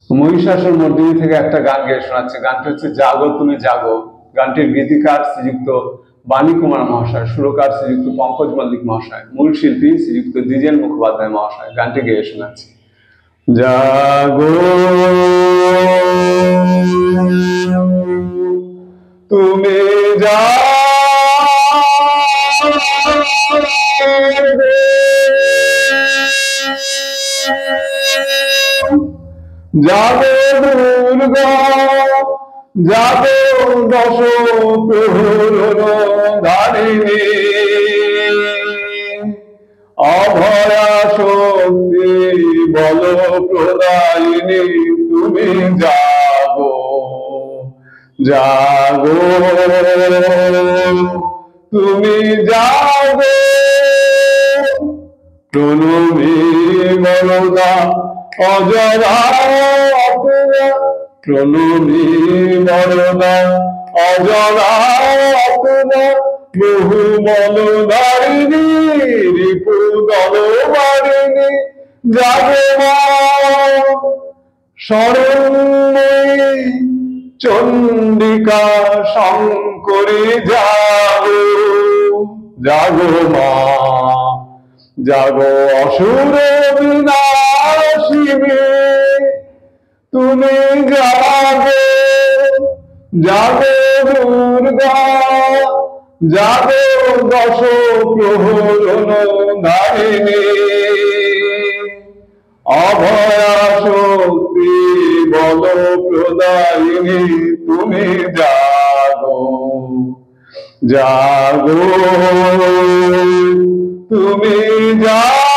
মহিষাসুর মর্দিনী থেকে একটা গান গেয়ে শোনাচ্ছে। গানটি হচ্ছে জাগো তুমি জাগো। গানটির গীতিকার শ্রীযুক্ত বাণী কুমার মহাশয়, সুরকার শ্রীযুক্ত পঙ্কজ মল্লিক মহাশয়, মূল শিল্পী শ্রীযুক্ত দ্বিজেন মুখোপাধ্যায় মহাশয়। গানটি গেয়ে শোনাচ্ছি। জাগো তুমি যাবে দুর্গা, যাবে দশ প্রহর ধারিণী, অভয়া শক্তি বল প্রদায়িনী, তুমি জাগো জাগো তুমি জাগো। প্রণমী বরদা অজরা অপরা, প্রণমী বরদা অজরা অপরা, বহু বলধারিণী রিপু দলধারিণী, জাগো মা শরণ্যে চণ্ডিকা শঙ্করী, জাগো জাগো মা, জাগো অসুর বিনাশিনী, তুমি জাগো জাগো দুর্গা, জাগো দশ প্রহরণ ধারিণী, অভয়া শক্তি বল প্রদায়িনী, তুমি জাগো জাগো তুমি জাগো।